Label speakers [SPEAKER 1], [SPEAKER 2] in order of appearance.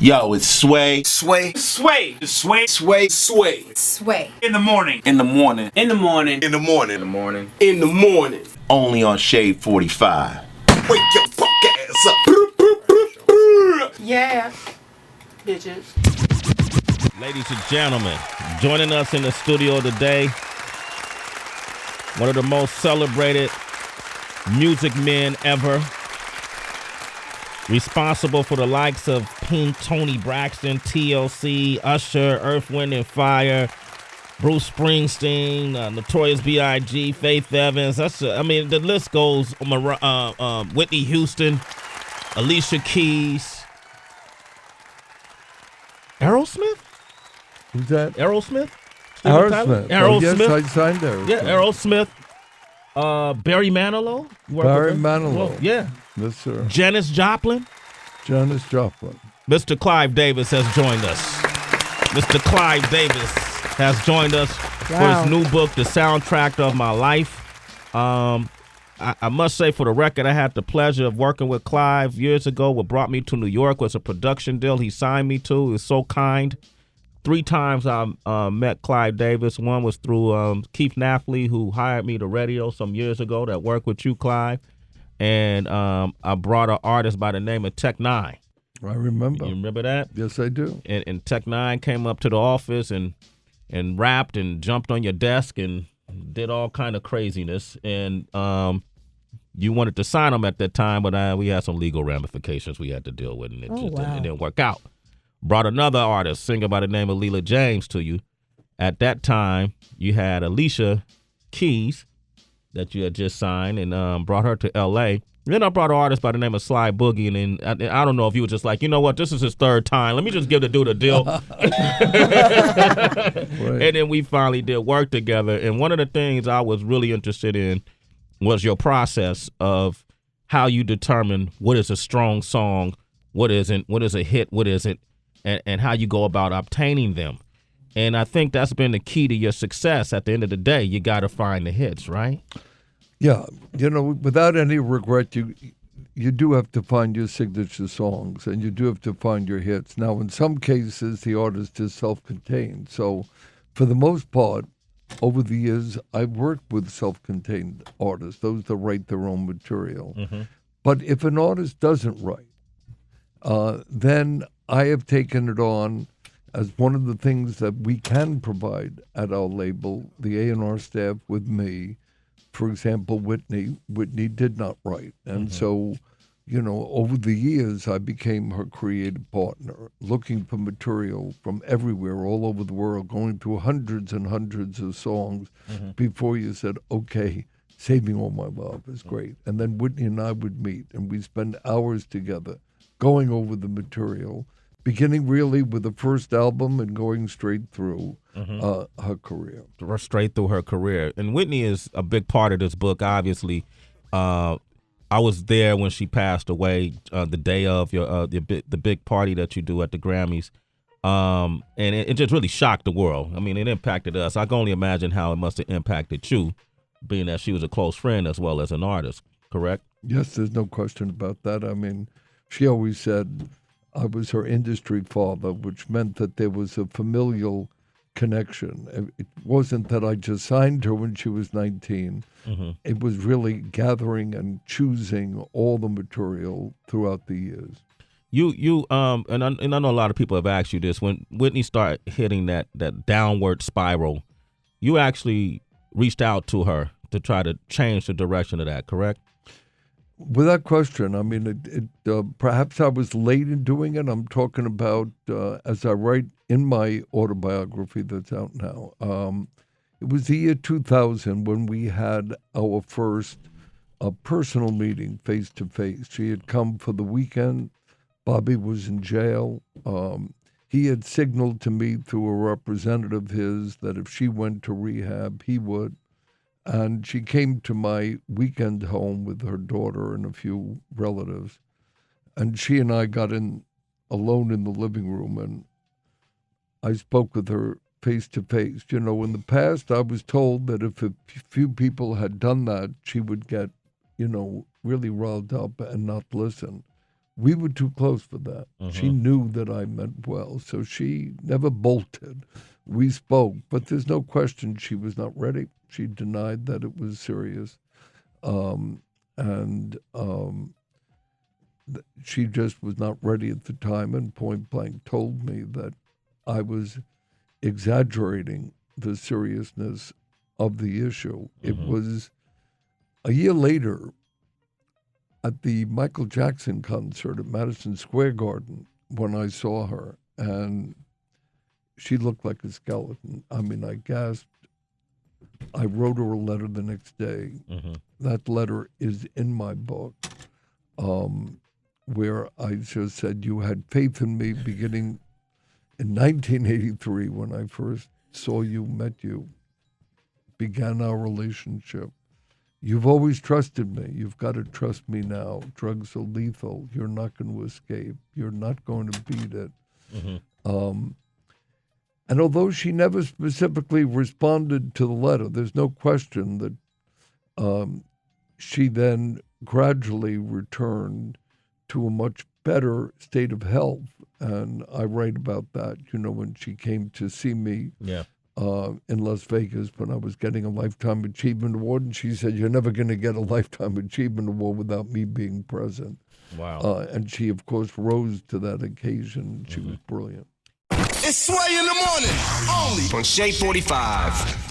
[SPEAKER 1] Yo, it's Sway.
[SPEAKER 2] Sway.
[SPEAKER 3] Sway.
[SPEAKER 2] Sway.
[SPEAKER 3] Sway.
[SPEAKER 2] Sway.
[SPEAKER 4] Sway.
[SPEAKER 3] In the morning.
[SPEAKER 1] In the morning.
[SPEAKER 3] In the morning.
[SPEAKER 2] In the morning.
[SPEAKER 3] In the morning.
[SPEAKER 2] In the morning.
[SPEAKER 1] Only on Shade 45.
[SPEAKER 2] Wake your punk ass up.
[SPEAKER 4] Yeah. Bitches.
[SPEAKER 5] Ladies and gentlemen, joining us in the studio today, one of the most celebrated music men ever, responsible for the likes of Pink, Tony Braxton, TLC, Usher, Earth, Wind and Fire, Bruce Springsteen, Notorious B.I.G., Faith Evans. The list goes. Whitney Houston, Alicia Keys, Aerosmith.
[SPEAKER 6] Who's that?
[SPEAKER 5] Aerosmith.
[SPEAKER 6] Aerosmith.
[SPEAKER 5] Aerosmith.
[SPEAKER 6] Yes, I signed Aerosmith.
[SPEAKER 5] Yeah, Aerosmith. Barry Manilow.
[SPEAKER 6] Barry Manilow.
[SPEAKER 5] Well, yeah.
[SPEAKER 6] Yes, sir.
[SPEAKER 5] Janis Joplin.
[SPEAKER 6] Janis Joplin.
[SPEAKER 5] Mr. Clive Davis has joined us. Mr. Clive Davis has joined us for his new book, The Soundtrack of My Life. I must say, for the record, I had the pleasure of working with Clive years ago. What brought me to New York was a production deal he signed me to. He was so kind. 3 times I met Clive Davis. One was through Keith Naffley, who hired me to radio some years ago that worked with you, Clive. And I brought an artist by the name of Tech Nine.
[SPEAKER 6] I remember.
[SPEAKER 5] You remember that?
[SPEAKER 6] Yes, I do.
[SPEAKER 5] And Tech Nine came up to the office and rapped and jumped on your desk and did all kind of craziness. And you wanted to sign him at that time, but we had some legal ramifications we had to deal with, and it didn't work out. Brought another artist, singer by the name of Leela James, to you. At that time, you had Alicia Keys that you had just signed and brought her to L.A. Then I brought an artist by the name of Sly Boogie, and then I don't know if you were just like, you know what, this is his 3rd time. Let me just give the dude a deal.
[SPEAKER 6] Right.
[SPEAKER 5] And then we finally did work together. And one of the things I was really interested in was your process of how you determine what is a strong song, what isn't, what is a hit, what isn't, and how you go about obtaining them. And I think that's been the key to your success. At the end of the day, you got to find the hits, right?
[SPEAKER 6] Yeah. Without any regret, you do have to find your signature songs, and you do have to find your hits. Now, in some cases, the artist is self-contained. So, for the most part, over the years, I've worked with self-contained artists, those that write their own material. Mm-hmm. But if an artist doesn't write, then I have taken it on as one of the things that we can provide at our label, the A&R staff with me. For example, Whitney did not write. And so, over the years, I became her creative partner, looking for material from everywhere, all over the world, going through hundreds and hundreds of songs before you said, okay, Saving All My Love is great. And then Whitney and I would meet, and we'd spend hours together going over the material, beginning really with the first album and going straight through her career.
[SPEAKER 5] Straight through her career. And Whitney is a big part of this book, obviously. I was there when she passed away, the day of the big party that you do at the Grammys. And it just really shocked the world. I mean, it impacted us. I can only imagine how it must have impacted you, being that she was a close friend as well as an artist, correct?
[SPEAKER 6] Yes, there's no question about that. I mean, she always said I was her industry father, which meant that there was a familial connection. It wasn't that I just signed her when she was 19. Mm-hmm. It was really gathering and choosing all the material throughout the years.
[SPEAKER 5] And I know a lot of people have asked you this. When Whitney started hitting that downward spiral, you actually reached out to her to try to change the direction of that, correct?
[SPEAKER 6] Without question. I mean, perhaps I was late in doing it. I'm talking about, as I write in my autobiography that's out now, it was the year 2000 when we had our first personal meeting face-to-face. She had come for the weekend. Bobby was in jail. He had signaled to me through a representative of his that if she went to rehab, he would. And she came to my weekend home with her daughter and a few relatives. And she and I got in alone in the living room, and I spoke with her face to face. In the past, I was told that if a few people had done that, she would get, really riled up and not listen. We were too close for that. She knew that I meant well, so she never bolted. We spoke, but there's no question she was not ready. She denied that it was serious. She just was not ready at the time, and point blank told me that I was exaggerating the seriousness of the issue. It was a year later at the Michael Jackson concert at Madison Square Garden when I saw her, and she looked like a skeleton. I mean, I gasped. I wrote her a letter the next day. That letter is in my book, where I just said, you had faith in me beginning in 1983 when I first saw you, met you, began our relationship. You've always trusted me. You've got to trust me now. Drugs are lethal. You're not going to escape. You're not going to beat it. And although she never specifically responded to the letter, there's no question that she then gradually returned to a much better state of health. And I write about that, when she came to see me in Las Vegas when I was getting a Lifetime Achievement Award. And she said, you're never going to get a Lifetime Achievement Award without me being present.
[SPEAKER 5] Wow.
[SPEAKER 6] And she, of course, rose to that occasion. She was brilliant.
[SPEAKER 2] It's Sway in the morning, only on Shade 45.